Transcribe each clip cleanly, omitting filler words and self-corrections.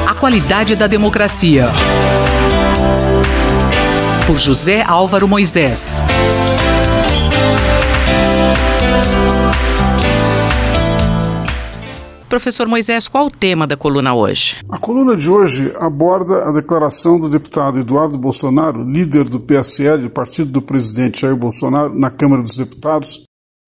A qualidade da democracia. Por José Álvaro Moisés. Professor Moisés, qual o tema da coluna hoje? A coluna de hoje aborda a declaração do deputado Eduardo Bolsonaro, líder do PSL, partido do presidente Jair Bolsonaro, na Câmara dos Deputados,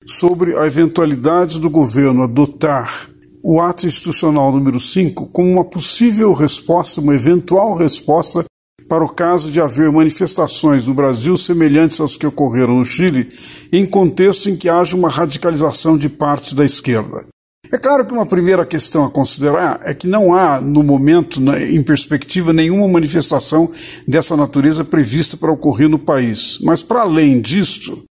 sobre a eventualidade do governo adotar o ato institucional número 5 como uma possível resposta, uma eventual resposta para o caso de haver manifestações no Brasil semelhantes às que ocorreram no Chile, em contexto em que haja uma radicalização de parte da esquerda. É claro que uma primeira questão a considerar é que não há, no momento, em perspectiva, nenhuma manifestação dessa natureza prevista para ocorrer no país. Mas, para além disto,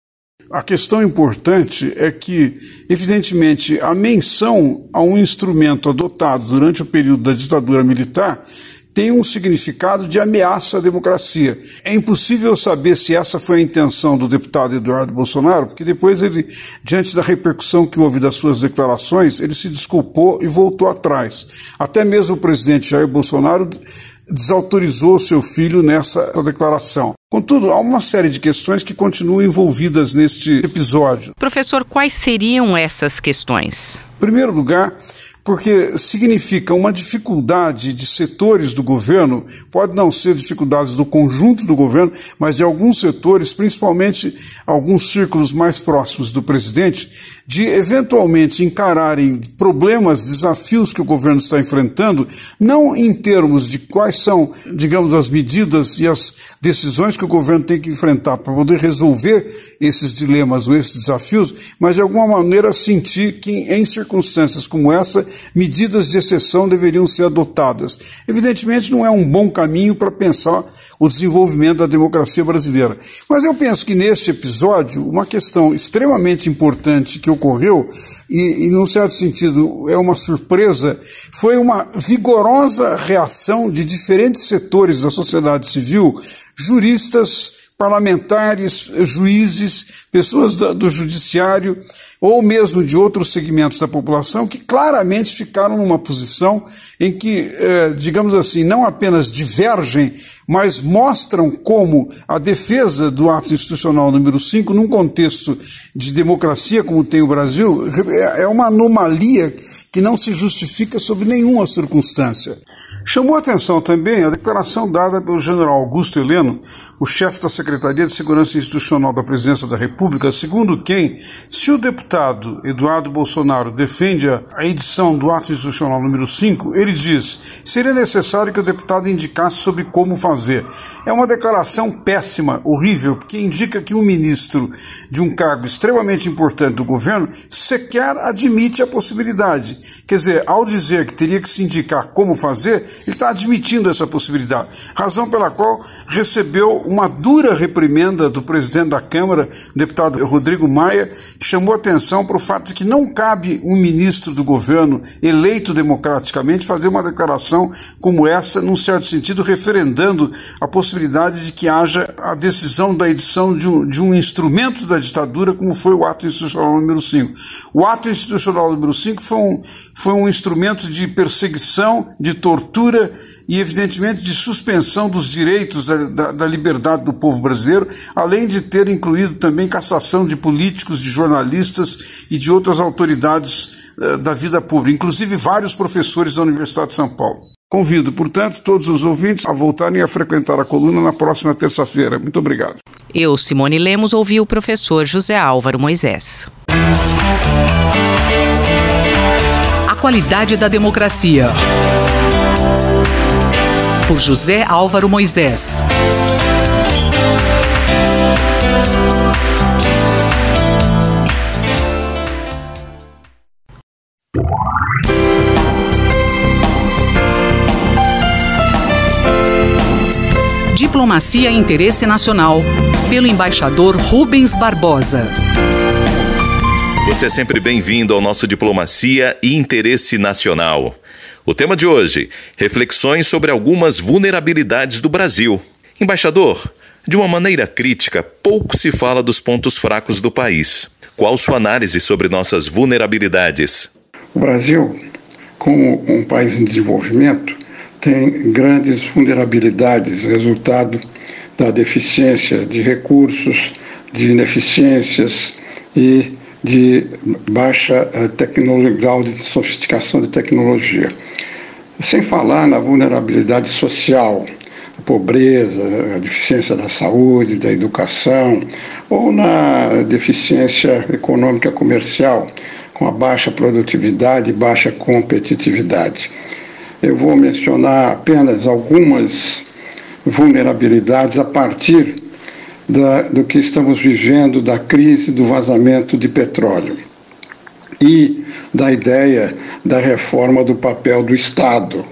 a questão importante é que, evidentemente, a menção a um instrumento adotado durante o período da ditadura militar tem um significado de ameaça à democracia. É impossível saber se essa foi a intenção do deputado Eduardo Bolsonaro, porque depois ele, diante da repercussão que houve das suas declarações, ele se desculpou e voltou atrás. Até mesmo o presidente Jair Bolsonaro desautorizou seu filho nessa declaração. Contudo, há uma série de questões que continuam envolvidas neste episódio. Professor, quais seriam essas questões? Em primeiro lugar, porque significa uma dificuldade de setores do governo, pode não ser dificuldades do conjunto do governo, mas de alguns setores, principalmente alguns círculos mais próximos do presidente, de eventualmente encararem problemas, desafios que o governo está enfrentando, não em termos de quais são, digamos, as medidas e as decisões que o governo tem que enfrentar para poder resolver esses dilemas ou esses desafios, mas de alguma maneira sentir que em circunstâncias como essa, medidas de exceção deveriam ser adotadas. Evidentemente não é um bom caminho para pensar o desenvolvimento da democracia brasileira. Mas eu penso que neste episódio, uma questão extremamente importante que ocorreu, e num certo sentido é uma surpresa, foi uma vigorosa reação de diferentes setores da sociedade civil, juristas, parlamentares, juízes, pessoas do judiciário ou mesmo de outros segmentos da população que claramente ficaram numa posição em que, digamos assim, não apenas divergem, mas mostram como a defesa do ato institucional número 5, num contexto de democracia como tem o Brasil, é uma anomalia que não se justifica sob nenhuma circunstância. Chamou a atenção também a declaração dada pelo general Augusto Heleno, o chefe da Secretaria de Segurança Institucional da Presidência da República, segundo quem, se o deputado Eduardo Bolsonaro defende a edição do ato institucional número 5, ele diz: seria necessário que o deputado indicasse sobre como fazer. É uma declaração péssima, horrível, porque indica que um ministro de um cargo extremamente importante do governo sequer admite a possibilidade. Quer dizer, ao dizer que teria que se indicar como fazer, ele está admitindo essa possibilidade, razão pela qual recebeu uma dura reprimenda do presidente da Câmara, o deputado Rodrigo Maia, que chamou atenção para o fato de que não cabe um ministro do governo eleito democraticamente fazer uma declaração como essa, num certo sentido, referendando a possibilidade de que haja a decisão da edição de um instrumento da ditadura, como foi o ato institucional número 5. O ato institucional número 5 foi um instrumento de perseguição, de tortura e, evidentemente, de suspensão dos direitos da liberdade do povo brasileiro, além de ter incluído também cassação de políticos, de jornalistas e de outras autoridades da vida pública, inclusive vários professores da Universidade de São Paulo. Convido, portanto, todos os ouvintes a voltarem a frequentar a coluna na próxima terça-feira. Muito obrigado. Eu, Simone Lemos, ouvi o professor José Álvaro Moisés. A qualidade da democracia. Por José Álvaro Moisés. Diplomacia e Interesse Nacional, pelo embaixador Rubens Barbosa. Você é sempre bem-vindo ao nosso Diplomacia e Interesse Nacional. O tema de hoje, reflexões sobre algumas vulnerabilidades do Brasil. Embaixador, de uma maneira crítica, pouco se fala dos pontos fracos do país. Qual sua análise sobre nossas vulnerabilidades? O Brasil como um país em desenvolvimento, tem grandes vulnerabilidades, resultado da deficiência de recursos, de ineficiências e de baixa grau de sofisticação de tecnologia. Sem falar na vulnerabilidade social, a pobreza, a deficiência da saúde, da educação, ou na deficiência econômica comercial, com a baixa produtividade e baixa competitividade. Eu vou mencionar apenas algumas vulnerabilidades a partir do que estamos vivendo, da crise do vazamento de petróleo e da ideia da reforma do papel do Estado,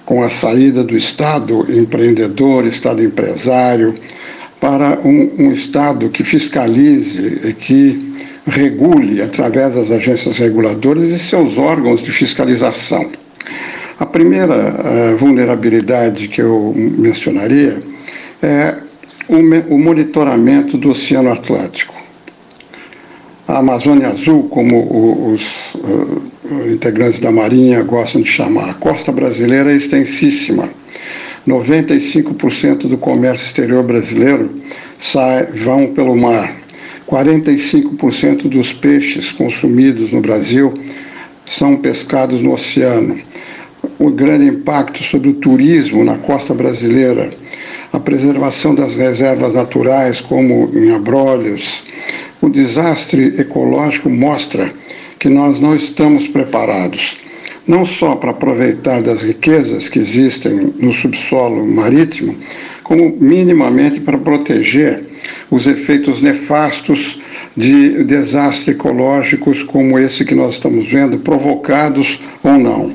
com a saída do Estado empreendedor, Estado empresário, para um Estado que fiscalize e que regule através das agências reguladoras e seus órgãos de fiscalização. A primeira vulnerabilidade que eu mencionaria é o monitoramento do Oceano Atlântico. A Amazônia Azul, como os integrantes da Marinha gostam de chamar, a costa brasileira é extensíssima. 95% do comércio exterior brasileiro vão pelo mar. 45% dos peixes consumidos no Brasil são pescados no oceano. O grande impacto sobre o turismo na costa brasileira, a preservação das reservas naturais, como em Abrolhos. O desastre ecológico mostra que nós não estamos preparados, não só para aproveitar das riquezas que existem no subsolo marítimo, como minimamente para proteger os efeitos nefastos de desastres ecológicos como esse que nós estamos vendo, provocados ou não.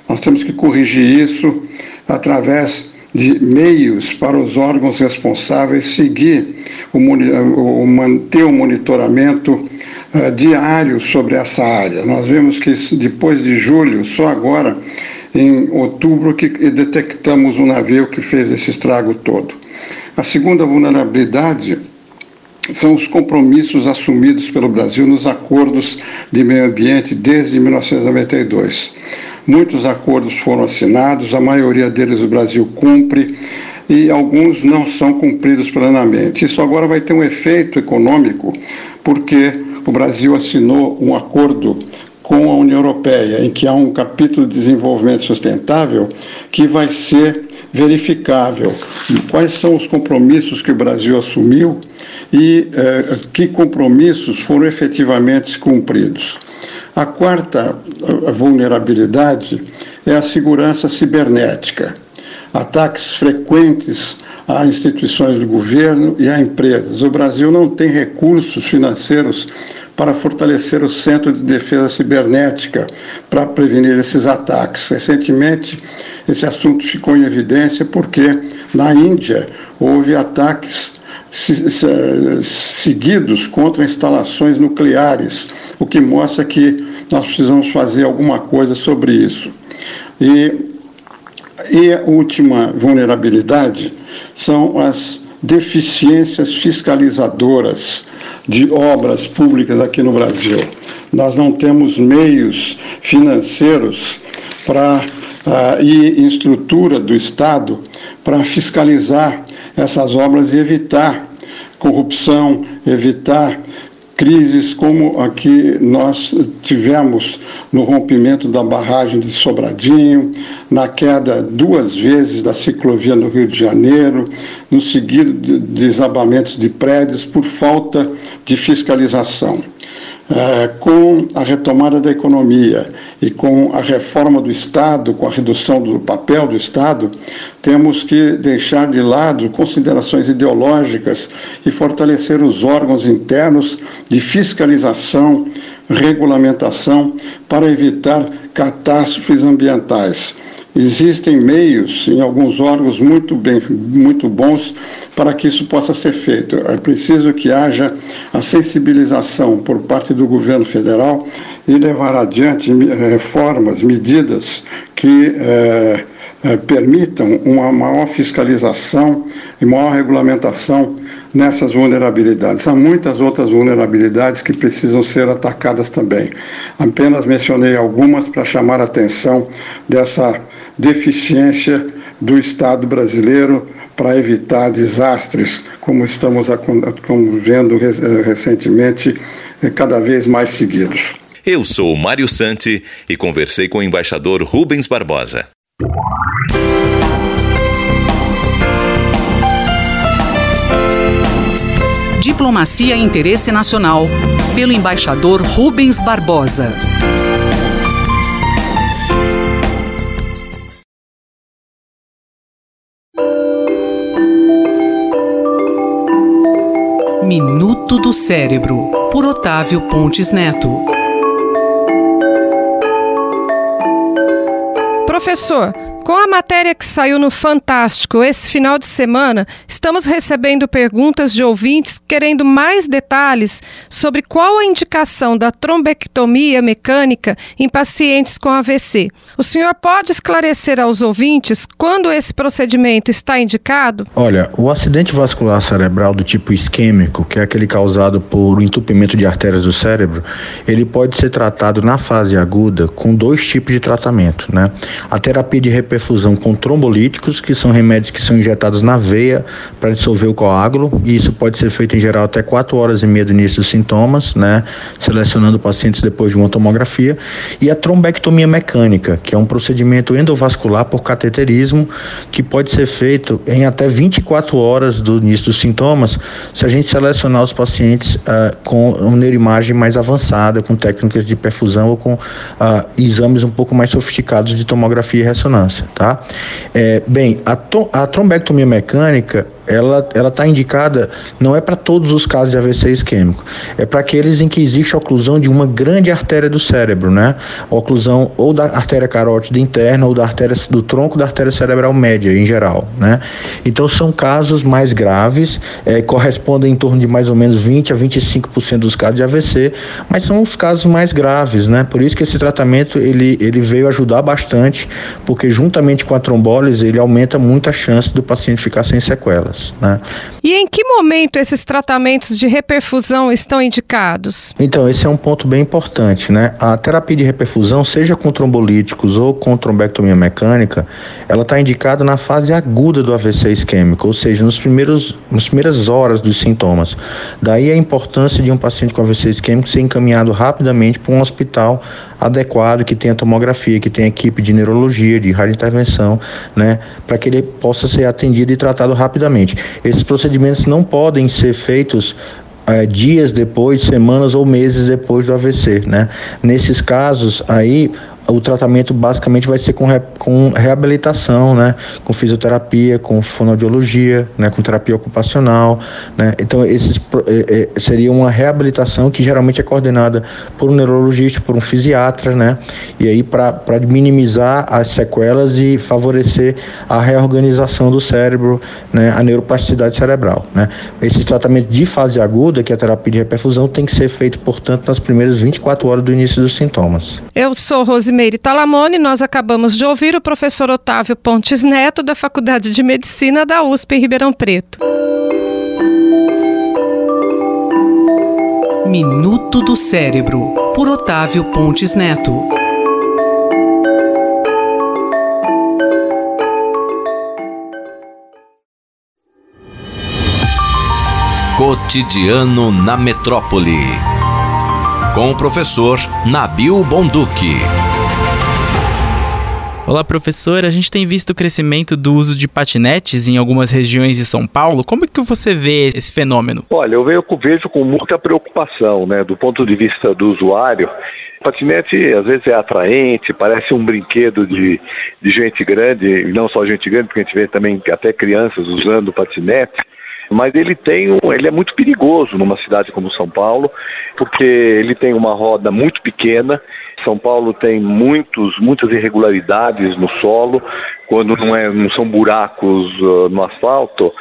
Nós temos que corrigir isso através de meios para os órgãos responsáveis seguir, manter o monitoramento diário sobre essa área. Nós vemos que depois de julho, só agora, em outubro, que detectamos um navio que fez esse estrago todo. A segunda vulnerabilidade são os compromissos assumidos pelo Brasil nos acordos de meio ambiente desde 1992. Muitos acordos foram assinados, a maioria deles o Brasil cumpre e alguns não são cumpridos plenamente. Isso agora vai ter um efeito econômico, porque o Brasil assinou um acordo com a União Europeia, em que há um capítulo de desenvolvimento sustentável que vai ser verificável. Quais são os compromissos que o Brasil assumiu e que compromissos foram efetivamente cumpridos. A quarta vulnerabilidade é a segurança cibernética. Ataques frequentes a instituições do governo e a empresas. O Brasil não tem recursos financeiros para fortalecer o Centro de Defesa Cibernética para prevenir esses ataques. Recentemente, esse assunto ficou em evidência porque na Índia houve ataques seguidos contra instalações nucleares, o que mostra que nós precisamos fazer alguma coisa sobre isso. E a última vulnerabilidade são as deficiências fiscalizadoras de obras públicas aqui no Brasil. Nós não temos meios financeiros e estrutura do Estado para fiscalizar essas obras e evitar corrupção, evitar crises como a que nós tivemos no rompimento da barragem de Sobradinho, na queda 2 vezes da ciclovia no Rio de Janeiro, no seguido de desabamentos de prédios por falta de fiscalização. Com a retomada da economia e com a reforma do Estado, com a redução do papel do Estado, temos que deixar de lado considerações ideológicas e fortalecer os órgãos internos de fiscalização, regulamentação, para evitar catástrofes ambientais. Existem meios em alguns órgãos muito bons para que isso possa ser feito. É preciso que haja a sensibilização por parte do governo federal e levar adiante reformas, medidas que permitam uma maior fiscalização e maior regulamentação nessas vulnerabilidades. Há muitas outras vulnerabilidades que precisam ser atacadas também. Apenas mencionei algumas para chamar a atenção dessa deficiência do Estado brasileiro para evitar desastres, como estamos vendo recentemente, cada vez mais seguidos. Eu sou o Mário Santi e conversei com o embaixador Rubens Barbosa. Diplomacia e Interesse Nacional, pelo embaixador Rubens Barbosa. Minuto do Cérebro, por Otávio Pontes Neto. Professor, com a matéria que saiu no Fantástico esse final de semana, estamos recebendo perguntas de ouvintes querendo mais detalhes sobre qual a indicação da trombectomia mecânica em pacientes com AVC. O senhor pode esclarecer aos ouvintes quando esse procedimento está indicado? Olha, o acidente vascular cerebral do tipo isquêmico, que é aquele causado por entupimento de artérias do cérebro, ele pode ser tratado na fase aguda com 2 tipos de tratamento, né? A terapia de reperfusão com trombolíticos, que são remédios que são injetados na veia para dissolver o coágulo, e isso pode ser feito em geral até 4 horas e meia do início dos sintomas, né? Selecionando pacientes depois de uma tomografia, e a trombectomia mecânica, que é um procedimento endovascular por cateterismo, que pode ser feito em até 24 horas do início dos sintomas, se a gente selecionar os pacientes com uma neuroimagem mais avançada, com técnicas de perfusão ou com exames um pouco mais sofisticados de tomografia e ressonância, tá? Bem, a trombectomia mecânica, ela está indicada, não é para todos os casos de AVC isquêmico, é para aqueles em que existe oclusão de uma grande artéria do cérebro, né? Oclusão ou da artéria carótida interna ou do tronco da artéria cerebral média, em geral, né? Então são casos mais graves, correspondem em torno de mais ou menos 20 a 25% dos casos de AVC, mas são os casos mais graves, né? Por isso que esse tratamento ele veio ajudar bastante, porque juntamente com a trombólise ele aumenta muito a chance do paciente ficar sem sequelas, né? E em que momento esses tratamentos de reperfusão estão indicados? Então, esse é um ponto bem importante, né? A terapia de reperfusão, seja com trombolíticos ou com trombectomia mecânica, ela está indicada na fase aguda do AVC isquêmico, ou seja, nas primeiras horas dos sintomas. Daí a importância de um paciente com AVC isquêmico ser encaminhado rapidamente para um hospital adequado, que tenha tomografia, que tenha equipe de neurologia, de radiointervenção, né, para que ele possa ser atendido e tratado rapidamente. Esses procedimentos não podem ser feitos dias depois, semanas ou meses depois do AVC, né? Nesses casos aí, o tratamento basicamente vai ser com reabilitação, né? Com fisioterapia, com fonoaudiologia, né? Com terapia ocupacional, né? Então, seria uma reabilitação que geralmente é coordenada por um neurologista, por um fisiatra, né? E aí para minimizar as sequelas e favorecer a reorganização do cérebro, né? A neuroplasticidade cerebral, né? Esse tratamento de fase aguda, que é a terapia de reperfusão, tem que ser feito, portanto, nas primeiras 24 horas do início dos sintomas. Eu sou Rosimeire Talamone, nós acabamos de ouvir o professor Otávio Pontes Neto, da Faculdade de Medicina da USP em Ribeirão Preto. Minuto do Cérebro, por Otávio Pontes Neto. Cotidiano na Metrópole, com o professor Nabil Bonduki. Olá, professor. A gente tem visto o crescimento do uso de patinetes em algumas regiões de São Paulo. Como é que você vê esse fenômeno? Olha, eu vejo com muita preocupação, né, do ponto de vista do usuário. O patinete às vezes é atraente, parece um brinquedo de gente grande, e não só gente grande, porque a gente vê também até crianças usando o patinete. Mas ele é muito perigoso numa cidade como São Paulo, porque ele tem uma roda muito pequena. São Paulo tem muitas irregularidades no solo, quando não são buracos no asfalto,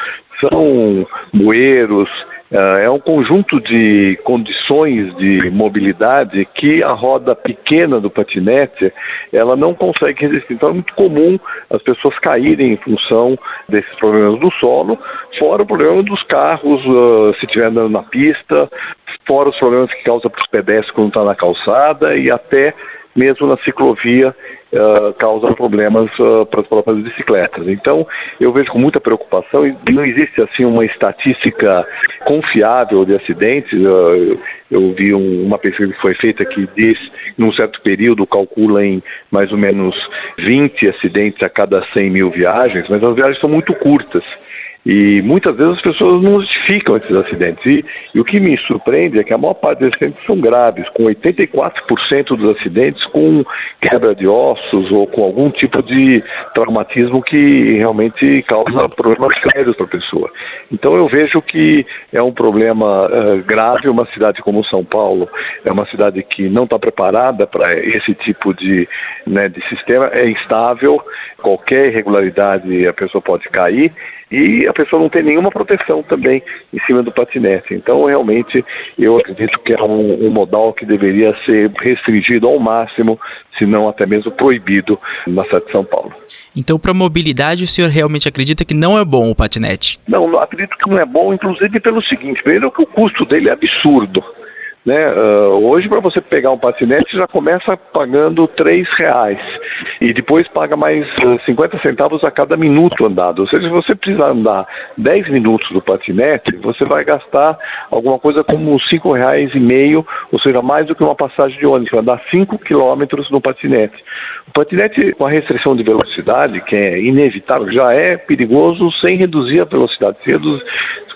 são bueiros, É um conjunto de condições de mobilidade que a roda pequena do patinete, ela não consegue resistir. Então é muito comum as pessoas caírem em função desses problemas do solo, fora o problema dos carros, se estiver andando na pista, fora os problemas que causa para os pedestres quando está na calçada e até mesmo na ciclovia causa problemas para as próprias bicicletas. Então, eu vejo com muita preocupação e não existe assim uma estatística confiável de acidentes. Eu vi uma pesquisa que foi feita que diz que num certo período calcula em mais ou menos 20 acidentes a cada 100 mil viagens, mas as viagens são muito curtas. E muitas vezes as pessoas não justificam esses acidentes. E o que me surpreende é que a maior parte desses acidentes são graves, com 84% dos acidentes com quebra de ossos ou com algum tipo de traumatismo que realmente causa problemas sérios para a pessoa. Então eu vejo que é um problema grave. Uma cidade como São Paulo é uma cidade que não está preparada para esse tipo de sistema, é instável, qualquer irregularidade a pessoa pode cair. E a pessoa não tem nenhuma proteção também em cima do patinete. Então, realmente, eu acredito que é um modal que deveria ser restringido ao máximo, se não até mesmo proibido na cidade de São Paulo. Então, para a mobilidade, o senhor realmente acredita que não é bom o patinete? Não, acredito que não é bom, inclusive pelo seguinte: primeiro que o custo dele é absurdo. Hoje, para você pegar um patinete, já começa pagando R$3 e depois paga mais 50 centavos a cada minuto andado. Ou seja, se você precisar andar 10 minutos do patinete, você vai gastar alguma coisa como R$5,50, ou seja, mais do que uma passagem de ônibus, vai andar 5 quilômetros no patinete. O patinete com a restrição de velocidade, que é inevitável, já é perigoso sem reduzir a velocidade.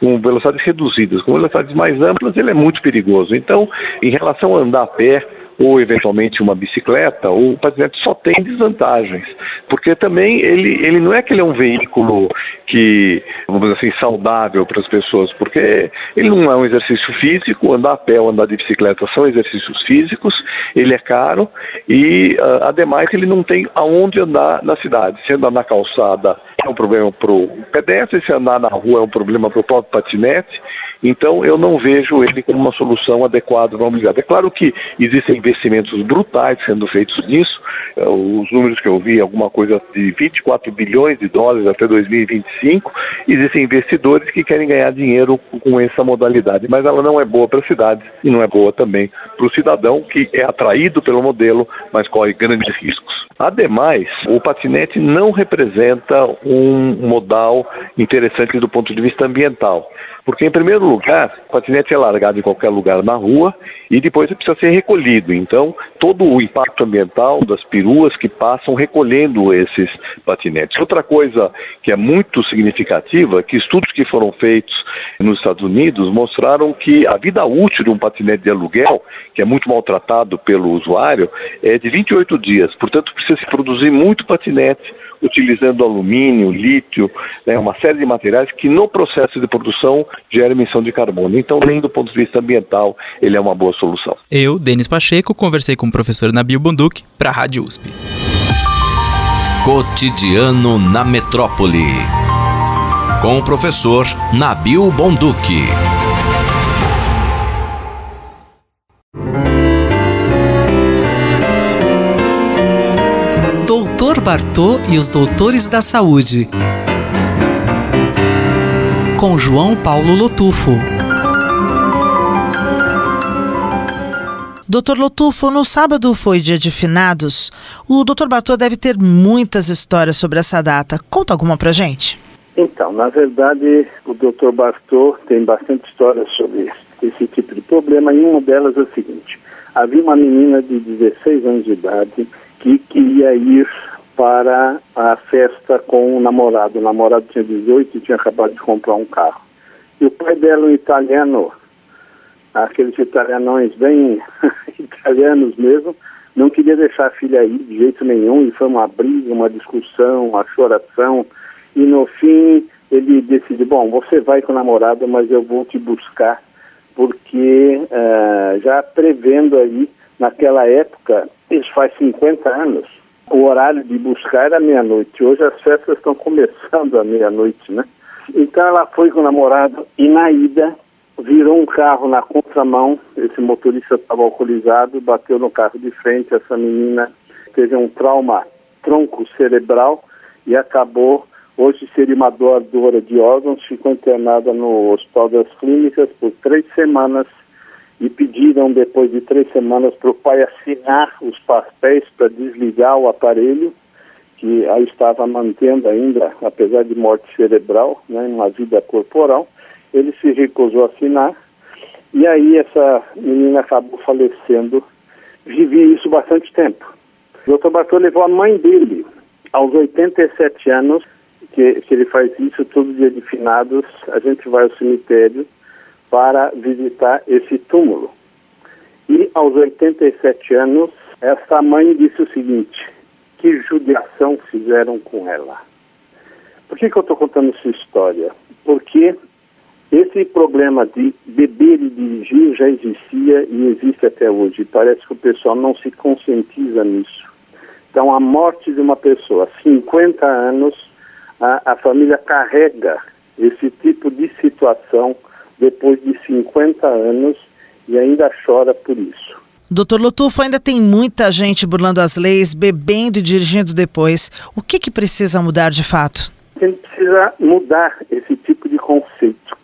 Com velocidades reduzidas, com velocidades mais amplas, ele é muito perigoso. Então, em relação a andar a pé ou eventualmente uma bicicleta, o patinete só tem desvantagens, porque também ele não é que ele é um veículo que, vamos dizer assim, saudável para as pessoas, porque ele não é um exercício físico. Andar a pé ou andar de bicicleta são exercícios físicos, ele é caro e, ademais, ele não tem aonde andar na cidade. Se andar na calçada é um problema para o pedestre, se andar na rua é um problema para o próprio patinete. Então, eu não vejo ele como uma solução adequada para a mobilidade. É claro que existem investimentos brutais sendo feitos nisso. Os números que eu vi, alguma coisa de 24 bilhões de dólares até 2025. Existem investidores que querem ganhar dinheiro com essa modalidade, mas ela não é boa para a cidade e não é boa também para o cidadão, que é atraído pelo modelo, mas corre grandes riscos. Ademais, o patinete não representa um modal interessante do ponto de vista ambiental. Porque, em primeiro lugar, o patinete é largado em qualquer lugar na rua e depois precisa ser recolhido. Então, todo o impacto ambiental das peruas que passam recolhendo esses patinetes. Outra coisa que é muito significativa, que estudos que foram feitos nos Estados Unidos mostraram que a vida útil de um patinete de aluguel, que é muito maltratado pelo usuário, é de 28 dias. Portanto, precisa se produzir muito patinete, utilizando alumínio, lítio, uma série de materiais que no processo de produção gera emissão de carbono. Então, nem do ponto de vista ambiental, ele é uma boa solução. Eu, Denis Pacheco, conversei com o professor Nabil Bonduc para a Rádio USP. Cotidiano na Metrópole, com o professor Nabil Bonduc. Doutor Bartô e os Doutores da Saúde, com João Paulo Lotufo. Doutor Lotufo, no sábado foi dia de finados. O doutor Bartô deve ter muitas histórias sobre essa data. Conta alguma pra gente? Então, na verdade, o doutor Bartô tem bastante história sobre esse tipo de problema, e uma delas é o seguinte: havia uma menina de 16 anos de idade que queria ir para a festa com o namorado. O namorado tinha 18 e tinha acabado de comprar um carro. E o pai dela, um italiano, aqueles italianões bem italianos mesmo, não queria deixar a filha ir de jeito nenhum, e foi uma briga, uma discussão, uma choração, e no fim ele decidiu: bom, você vai com o namorado, mas eu vou te buscar, porque já prevendo aí, naquela época, isso faz 50 anos, o horário de buscar era meia-noite. Hoje as festas estão começando à meia-noite, né? Então ela foi com o namorado, e na ida virou um carro na contramão. Esse motorista estava alcoolizado, bateu no carro de frente. Essa menina teve um trauma tronco-cerebral e acabou, hoje seria uma doadora de órgãos, ficou internada no Hospital das Clínicas por 3 semanas e pediram, depois de 3 semanas, para o pai assinar os papéis para desligar o aparelho, que a estava mantendo ainda, apesar de morte cerebral, né, uma vida corporal. Ele se recusou a assinar e aí essa menina acabou falecendo. Vivi isso bastante tempo. O Dr. Bartô levou a mãe dele, aos 87 anos, que ele faz isso todo dia de finados, a gente vai ao cemitério para visitar esse túmulo. E aos 87 anos, essa mãe disse o seguinte: que judiação fizeram com ela. Por que eu estou contando essa história? Porque esse problema de beber e dirigir já existia e existe até hoje. Parece que o pessoal não se conscientiza nisso. Então, a morte de uma pessoa, 50 anos, a família carrega esse tipo de situação depois de 50 anos e ainda chora por isso. Doutor Lotufo, ainda tem muita gente burlando as leis, bebendo e dirigindo depois. O que precisa mudar de fato? A gente precisa mudar esse tipo de conceito.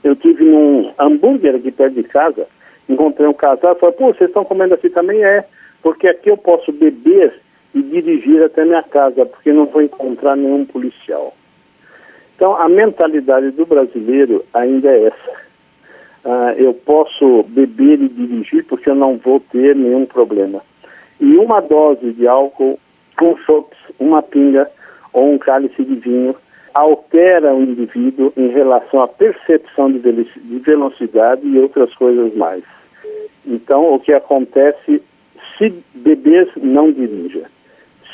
Eu tive num hambúrguer aqui perto de casa, encontrei um casal e falei: pô, vocês estão comendo aqui também? É, porque aqui eu posso beber e dirigir até minha casa, porque não vou encontrar nenhum policial. Então, a mentalidade do brasileiro ainda é essa. Eu posso beber e dirigir porque eu não vou ter nenhum problema. E uma dose de álcool, um chopes, uma pinga ou um cálice de vinho altera o indivíduo em relação à percepção de velocidade e outras coisas mais. Então, o que acontece: se beber, não dirija.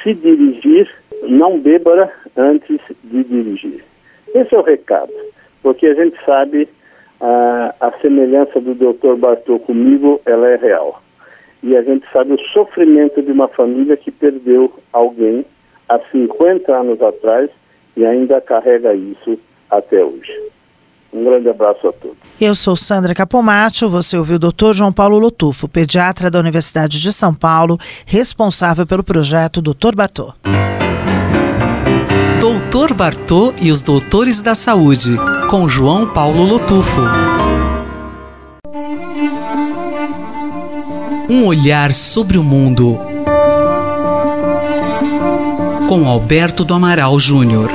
Se dirigir, não beba antes de dirigir. Esse é o recado, porque a gente sabe a semelhança do Dr. Bartô comigo, ela é real. E a gente sabe o sofrimento de uma família que perdeu alguém há 50 anos atrás e ainda carrega isso até hoje. Um grande abraço a todos. Eu sou Sandra Capomatto, você ouviu o Dr. João Paulo Lotufo, pediatra da Universidade de São Paulo, responsável pelo projeto Dr. Bartô. Dr. Bartô e os Doutores da Saúde, com João Paulo Lotufo. Um olhar sobre o mundo, com Alberto do Amaral Júnior.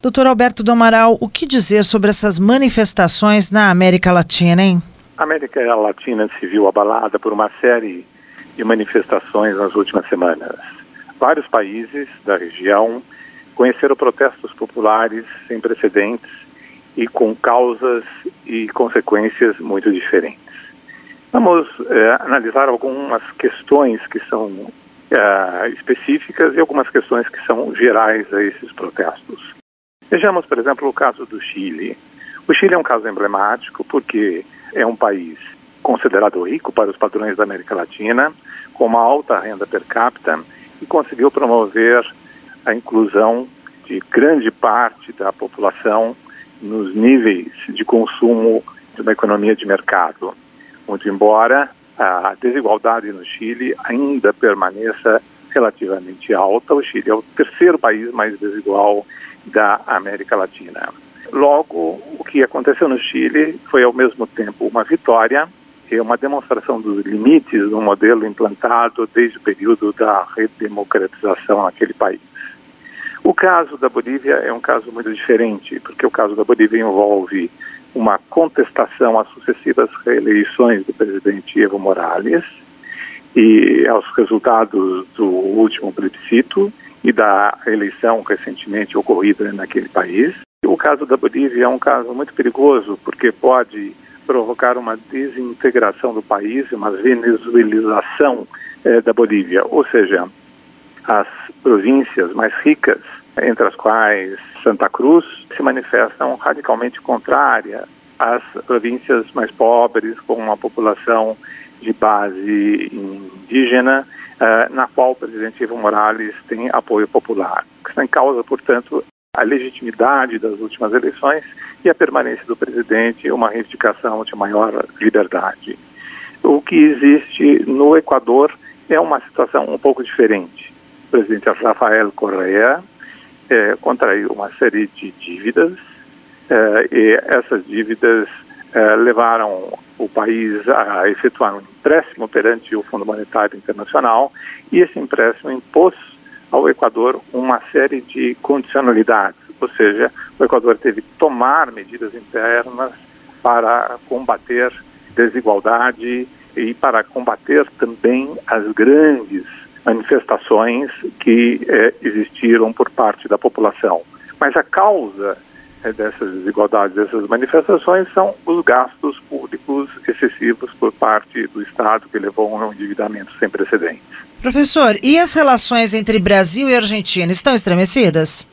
Doutor Alberto do Amaral, o que dizer sobre essas manifestações na América Latina, hein? A América Latina se viu abalada por uma série de manifestações nas últimas semanas. Vários países da região conheceram protestos populares sem precedentes e com causas e consequências muito diferentes. Vamos analisar algumas questões que são específicas e algumas questões que são gerais a esses protestos. Vejamos, por exemplo, o caso do Chile. O Chile é um caso emblemático porque é um país considerado rico para os padrões da América Latina, com uma alta renda per capita, e conseguiu promover a inclusão de grande parte da população nos níveis de consumo de uma economia de mercado. Muito embora a desigualdade no Chile ainda permaneça relativamente alta, o Chile é o terceiro país mais desigual da América Latina. Logo, o que aconteceu no Chile foi ao mesmo tempo uma vitória e uma demonstração dos limites do modelo implantado desde o período da redemocratização naquele país. O caso da Bolívia é um caso muito diferente, porque o caso da Bolívia envolve uma contestação às sucessivas reeleições do presidente Evo Morales e aos resultados do último plebiscito e da eleição recentemente ocorrida naquele país. O caso da Bolívia é um caso muito perigoso, porque pode provocar uma desintegração do país, uma venezuelização da Bolívia, ou seja, as províncias mais ricas, entre as quais Santa Cruz, se manifestam radicalmente contrária às províncias mais pobres, com uma população de base indígena, na qual o presidente Evo Morales tem apoio popular. O que está em causa, portanto, a legitimidade das últimas eleições e a permanência do presidente, uma reivindicação de maior liberdade. O que existe no Equador é uma situação um pouco diferente. O presidente Rafael Correa contraiu uma série de dívidas e essas dívidas levaram o país a efetuar um empréstimo perante o Fundo Monetário Internacional, e esse empréstimo impôs ao Equador uma série de condicionalidades, ou seja, o Equador teve que tomar medidas internas para combater desigualdade e para combater também as grandes manifestações que existiram por parte da população. Mas a causa dessas desigualdades, dessas manifestações, são os gastos públicos excessivos por parte do Estado, que levou a um endividamento sem precedentes. Professor, e as relações entre Brasil e Argentina estão estremecidas?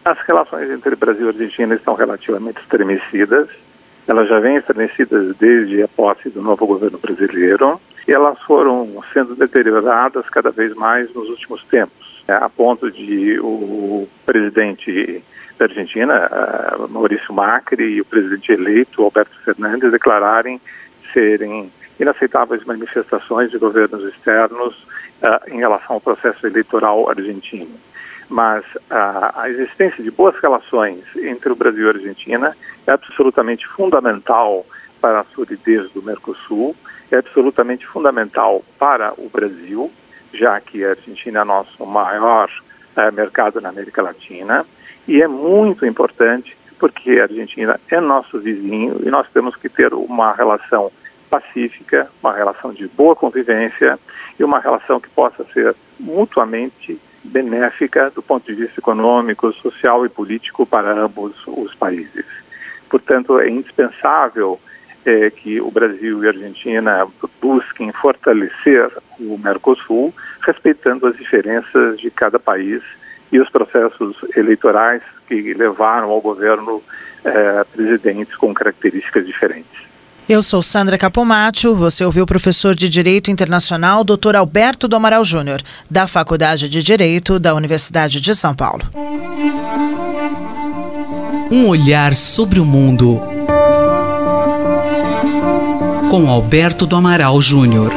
As relações entre Brasil e Argentina estão relativamente estremecidas. Elas já vêm estremecidas desde a posse do novo governo brasileiro, e elas foram sendo deterioradas cada vez mais nos últimos tempos, a ponto de o presidente da Argentina, Maurício Macri, e o presidente eleito, Alberto Fernandes, declararem serem inaceitáveis manifestações de governos externos em relação ao processo eleitoral argentino. Mas a existência de boas relações entre o Brasil e a Argentina é absolutamente fundamental para a solidez do Mercosul, é absolutamente fundamental para o Brasil, já que a Argentina é nosso maior mercado na América Latina, e é muito importante porque a Argentina é nosso vizinho e nós temos que ter uma relação pacífica, uma relação de boa convivência e uma relação que possa ser mutuamente benéfica do ponto de vista econômico, social e político para ambos os países. Portanto, é indispensável que o Brasil e a Argentina busquem fortalecer o Mercosul, respeitando as diferenças de cada país e os processos eleitorais que levaram ao governo presidentes com características diferentes. Eu sou Sandra Capomatto, você ouviu o professor de Direito Internacional, Dr. Alberto do Amaral Júnior, da Faculdade de Direito da Universidade de São Paulo. Um olhar sobre o mundo com Alberto do Amaral Júnior.